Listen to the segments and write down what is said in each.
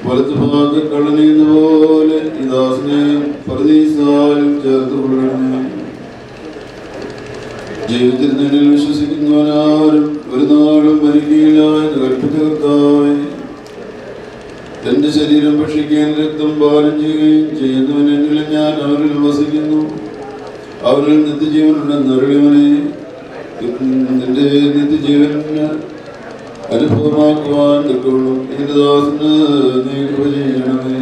വലത്തുഭാഗത്ത് കള്ളനെന്ന പോലെ ഈ ദാസനെ പരദീസാൽ ചേർത്ത് കൊള്ളണമേ. ജീവിതത്തിൽ നിന്നിൽ വിശ്വസിക്കുന്നവനാരും ഒരു നാളും മരിക്കുകയില്ല എന്ന് കൽപ്പിച്ച കർത്താവേ, എന്റെ ശരീരം ഭക്ഷിക്കുകയും രക്തം പാനം ചെയ്യുകയും ചെയ്യുന്നവനെങ്കിലും ഞാൻ അവരിൽ വസിക്കുന്നു, അവരിൽ നിത്യജീവനുണ്ടെന്ന് അറിയവനെ. നിന്റെ നിത്യജീവൻ അനുഭവമാക്കുവാൻ തക്കവണ്ണം ഇതിന്റെ ദാസന് നീ കൃപ ചെയ്യണമേ.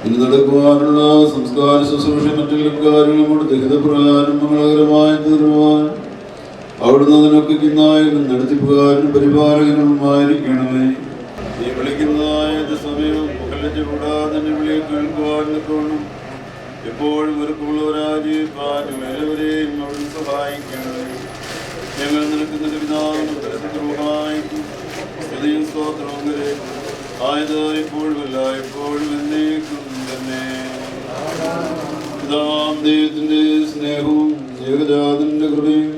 ഇന്ന് നടക്കുവാനുള്ള സംസ്കാര ശുശ്രൂഷ മറ്റെല്ലാ കാര്യങ്ങളും ദഹിതപ്രകാരം മംഗളകരമായി തീർവാൻ അവിടുന്ന് അതിനൊക്കെ നായകനും നടത്തിപ്പുകാരനും പരിപാലകനുമായിരിക്കണമേ. നീ വിളിക്കുന്നതായ സമയം മുഖലച്ച് കൂടാതെ തന്നെ വിളി കേൾക്കുവാൻ തക്കവണ്ണം എപ്പോഴും ഒരുക്കുള്ളവരാജീവിക്കാനും എല്ലാവരെയും അവിടുന്ന് സഹായിക്കണമേ. ഞങ്ങൾ നിൽക്കുന്ന പിതാവിനും പരിശുദ്ധവുമായിരിക്കും സ്തുതിയും സ്തോത്രവും ആയത് ഇപ്പോഴുമല്ല എപ്പോഴും എന്നേക്കും തന്നെ. പിതാവാം ദൈവത്തിന്റെ സ്നേഹവും ഏകജാതന്റെ കൃപയും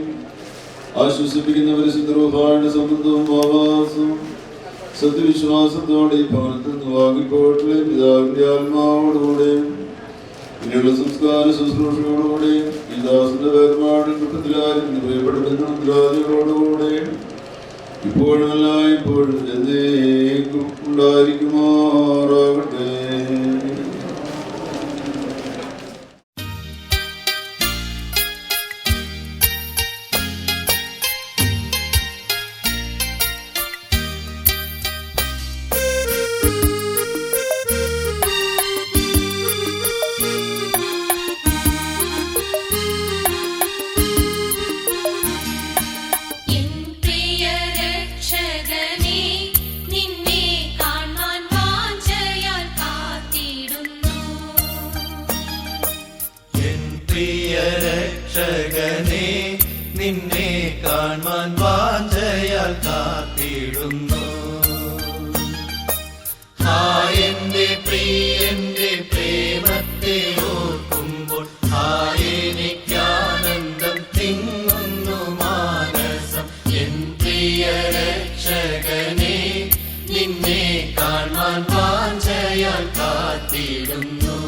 ആശ്വസിപ്പിക്കുന്ന പരിശുദ്ധ റൂഹായുടെ സംബന്ധവും ആവാസവും സത്യവിശ്വാസത്തോടെ ഈ ഭവനത്തിൽ നിന്ന് വാങ്ങിപ്പോട്ടിലെ പിതാവിന്റെ ആത്മാവോടുകൂടെയും ഇനിയുള്ള സംസ്കാര ശുശ്രൂഷയോടുകൂടെയും ഈ ദാസന്റെ വേർപാടിൽ കുട്ടത്തിലാരും പ്രിയപ്പെടുന്ന ഉത്തരവാദികളോടുകൂടെയും ഇപ്പോഴുമല്ല ഇപ്പോഴും എന്നേക്കും ഉണ്ടായിരിക്കുമാറാകട്ടെ. നിന്നെ കാണാൻ വാഞ്ചയാൽ കാത്തിടുന്നു. എന്റെ പ്രിയന്റെ പ്രേമത്തെ ഓർക്കുമ്പോൾ എനിക്കാനന്ദം തിങ്ങുന്നു മാനസം. എൻ പ്രിയ രക്ഷകനെ നിന്നെ കാണാൻ വാഞ്ചയാൽ കാത്തിടുന്നു.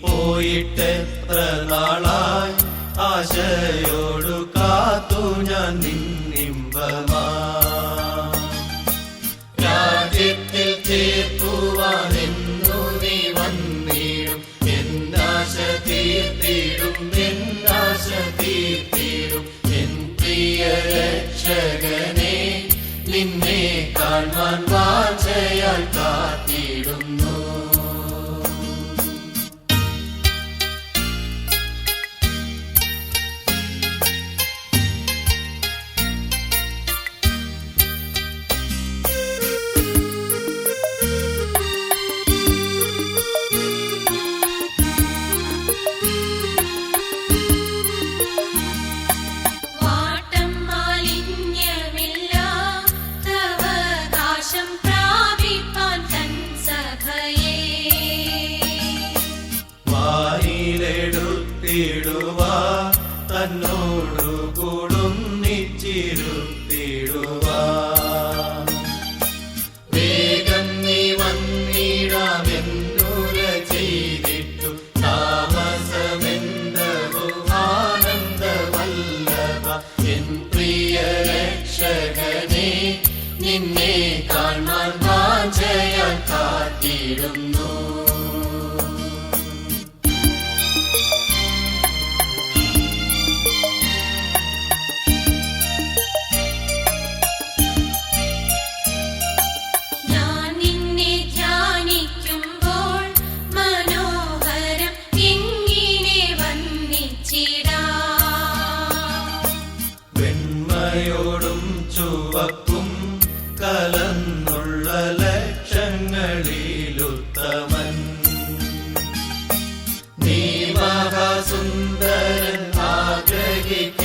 പോയിട്ടെത്ര നാളായി ആശയോടു കാത്തു ഞാൻ നിന്നിമ്പമാ. രാജ്യത്തിൽ ചേർക്കുവാനെന്നു നീ വന്നിടും. എന്നാശ തീർത്തിടും എന്നാശ തീർത്തിടും. എൻ പ്രിയ രക്ഷകനെ നിന്നെ കാണാൻ വാഞ്ചയാൽ കാത്തിടുന്നു. തന്നോടു കൂടുന്നിച്ചിരുത്തിടുവാ. വേഗം നീ വന്നിടാമെന്നുര ചെയ്തിട്ടു താമസമെന്തവോ ആനന്ദവല്ലഭ. എൻ പ്രിയ രക്ഷകനെ നിന്നെ കാണാൻ വാഞ്ചയാൽ കാത്തിടുന്നു. വെണ്മയോടും ചുവപ്പും കലർന്നുള്ള ലക്ഷങ്ങളിലുത്തമൻ നീ മഹാസുന്ദരൻ ആഗ്രഹിക്ക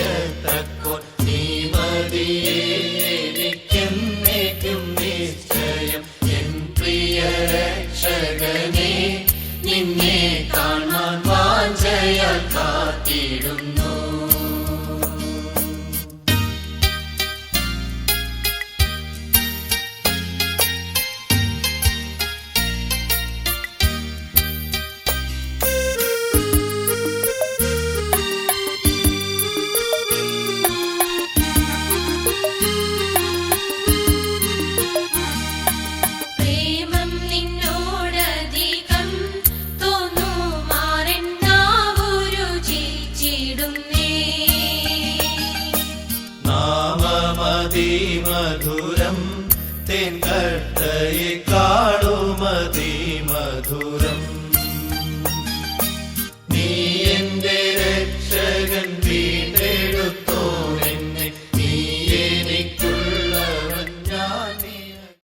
അതിമധുരം തേൻ കട്ടയെ കാളുമതി